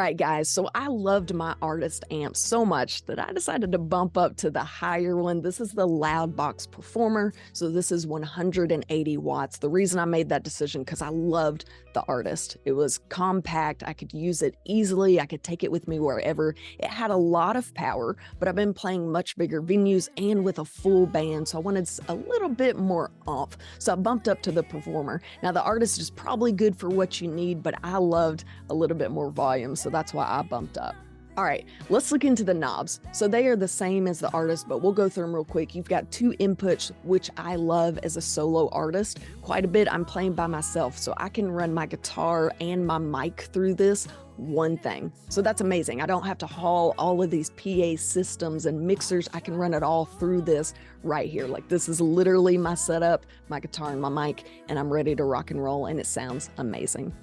right, guys, so I loved my artist amp so much that I decided to bump up to the higher one. This is the Loudbox Performer, so this is 180 watts. The reason I made that decision because I loved the artist. It was compact, I could use it easily, I could take it with me wherever. It had a lot of power, but I've been playing much bigger venues and with a full band, so I wanted a little bit more oomph. So I bumped up to the Performer. Now the artist is probably good for what you need, but I loved a little bit more volume, so that's why I bumped up. All right, let's look into the knobs. So they are the same as the artist, but we'll go through them real quick. You've got 2 inputs, which I love as a solo artist. Quite a bit, I'm playing by myself, so I can run my guitar and my mic through this one thing. So that's amazing. I don't have to haul all of these PA systems and mixers. I can run it all through this right here. Like, this is literally my setup, my guitar and my mic, and I'm ready to rock and roll, and it sounds amazing.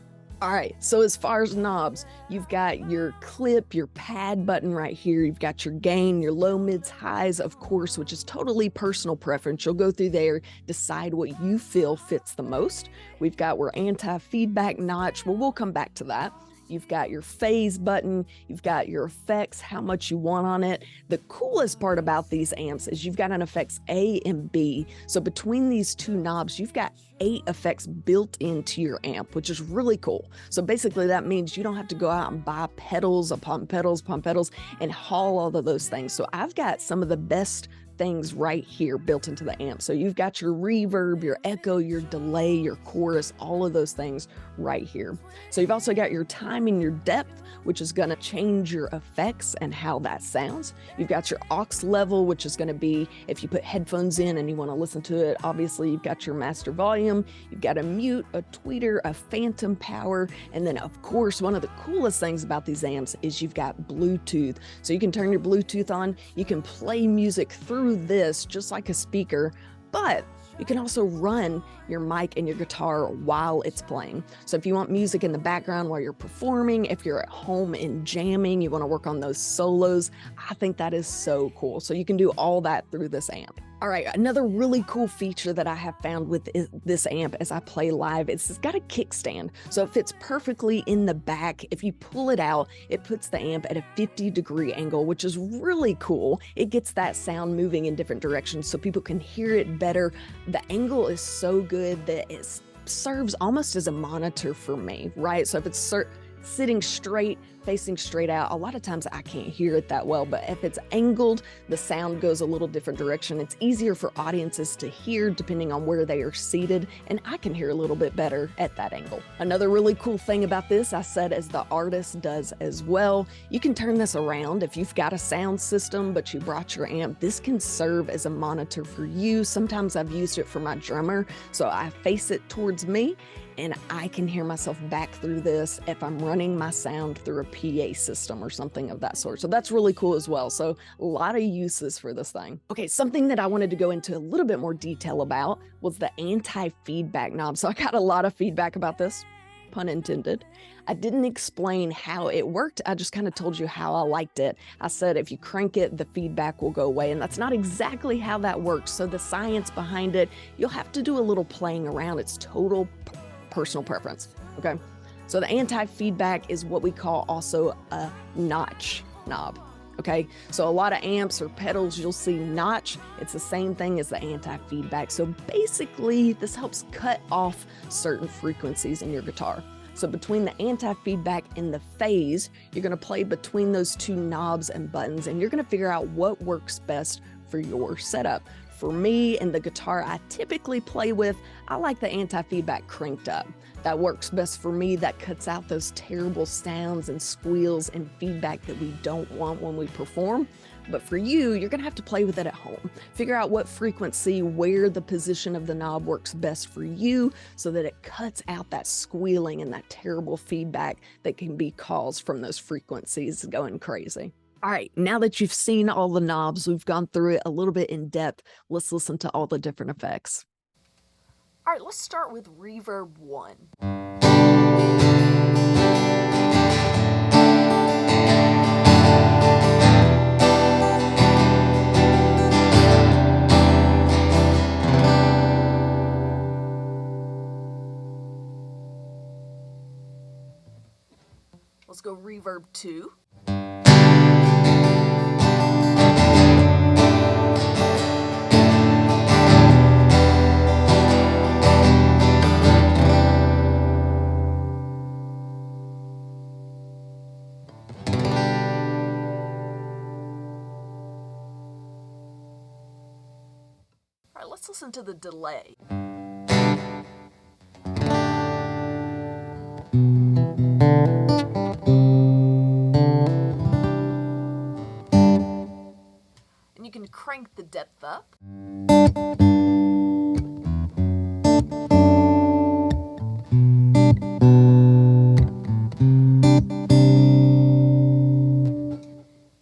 All right, so as far as knobs, you've got your clip, your pad button right here. You've got your gain, your low, mids, highs, of course, which is totally personal preference. You'll go through there, decide what you feel fits the most. We've got our anti-feedback notch. Well, we'll come back to that. You've got your phase button, you've got your effects, how much you want on it. The coolest part about these amps is you've got an effects A and B. So between these 2 knobs, you've got 8 effects built into your amp, which is really cool. So basically that means you don't have to go out and buy pedals upon pedals upon pedals and haul all of those things. So I've got some of the best things right here built into the amp. So you've got your reverb, your echo, your delay, your chorus, all of those things right here. So you've also got your time and your depth, which is going to change your effects and how that sounds. You've got your aux level, which is going to be if you put headphones in and you want to listen to it. Obviously, you've got your master volume, you've got a mute, a tweeter, a phantom power, and then of course, one of the coolest things about these amps is you've got Bluetooth. So you can turn your Bluetooth on, you can play music through this just like a speaker, but you can also run your mic and your guitar while it's playing. So if you want music in the background while you're performing, if you're at home and jamming, you want to work on those solos, I think that is so cool. So you can do all that through this amp. All right, another really cool feature that I have found with this amp as I play live is it's got a kickstand. So it fits perfectly in the back. If you pull it out, it puts the amp at a 50-degree angle, which is really cool. It gets that sound moving in different directions so people can hear it better. The angle is so good that it serves almost as a monitor for me, right? So if it's sitting straight, facing straight out, a lot of times I can't hear it that well, but if it's angled, the sound goes a little different direction. It's easier for audiences to hear depending on where they are seated, and I can hear a little bit better at that angle. Another really cool thing about this, I said as the artist does as well, you can turn this around. If you've got a sound system, but you brought your amp, this can serve as a monitor for you. Sometimes I've used it for my drummer, so I face it towards me, and I can hear myself back through this if I'm running my sound through a PA system or something of that sort. So that's really cool as well. So a lot of uses for this thing. Okay, something that I wanted to go into a little bit more detail about was the anti-feedback knob. So I got a lot of feedback about this, pun intended. I didn't explain how it worked. I just kind of told you how I liked it. I said if you crank it, the feedback will go away, and that's not exactly how that works. So the science behind it, you'll have to do a little playing around. It's total personal preference, okay? So the anti-feedback is what we call also a notch knob, okay? So a lot of amps or pedals, you'll see notch. It's the same thing as the anti-feedback. So basically, this helps cut off certain frequencies in your guitar. So between the anti-feedback and the phase, you're gonna play between those 2 knobs and buttons, and you're gonna figure out what works best for your setup. For me and the guitar I typically play with, I like the anti-feedback cranked up. That works best for me. That cuts out those terrible sounds and squeals and feedback that we don't want when we perform. But for you, you're gonna have to play with it at home. Figure out what frequency, where the position of the knob works best for you so that it cuts out that squealing and that terrible feedback that can be caused from those frequencies going crazy. All right, now that you've seen all the knobs, we've gone through it a little bit in depth, let's listen to all the different effects. All right, let's start with Reverb 1. Let's go go reverb 2. All right, let's listen to the delay. And you can crank the depth up. You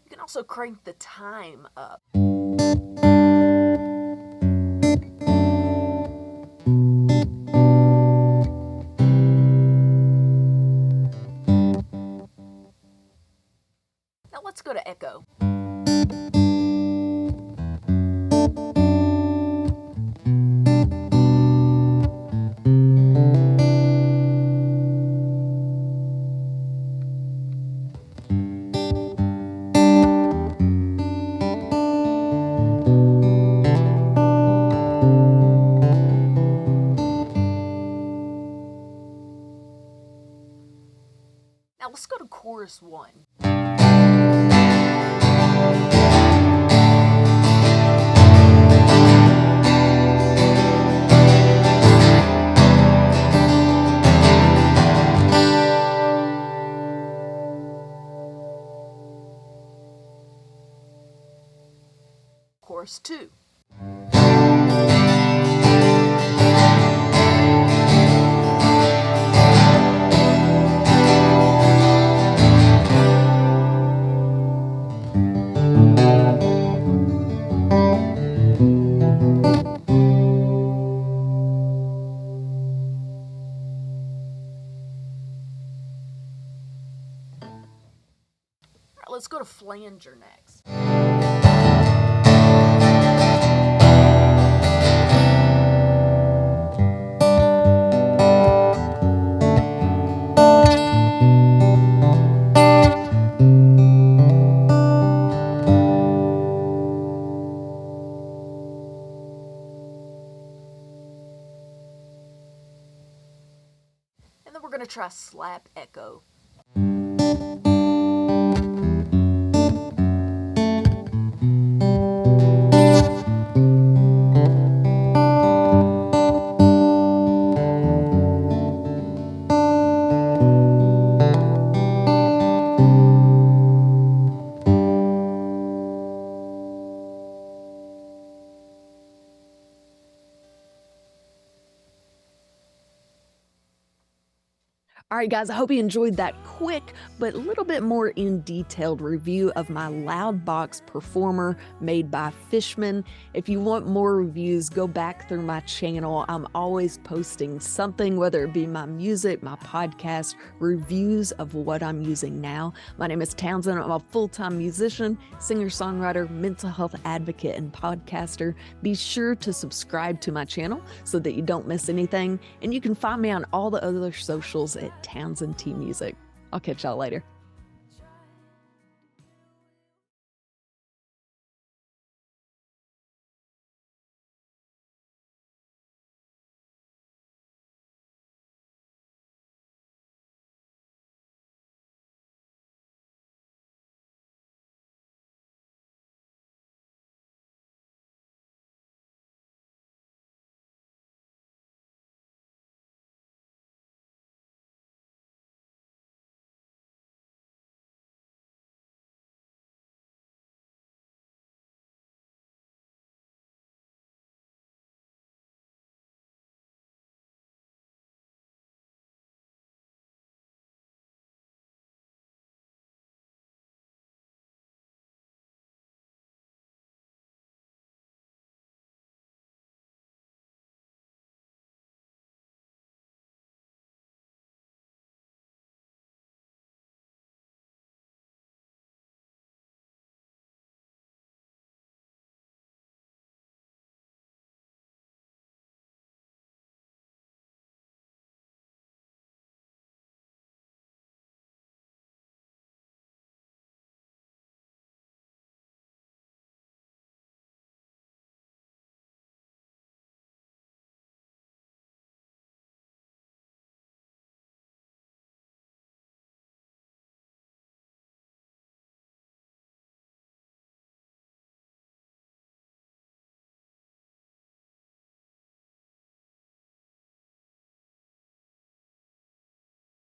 can also crank the time up. Now let's go to echo. Now let's go to chorus 1. Chorus 2. All right, let's go to flanger next. And then we're going to try slap echo. All right, guys, I hope you enjoyed that quick but a little bit more in detailed review of my Loudbox Performer made by Fishman. If you want more reviews, go back through my channel. I'm always posting something, whether it be my music, my podcast, reviews of what I'm using now. My name is Townsend. I'm a full-time musician, singer-songwriter, mental health advocate, and podcaster. Be sure to subscribe to my channel so that you don't miss anything. And you can find me on all the other socials at Townsendtmusic. I'll catch y'all later.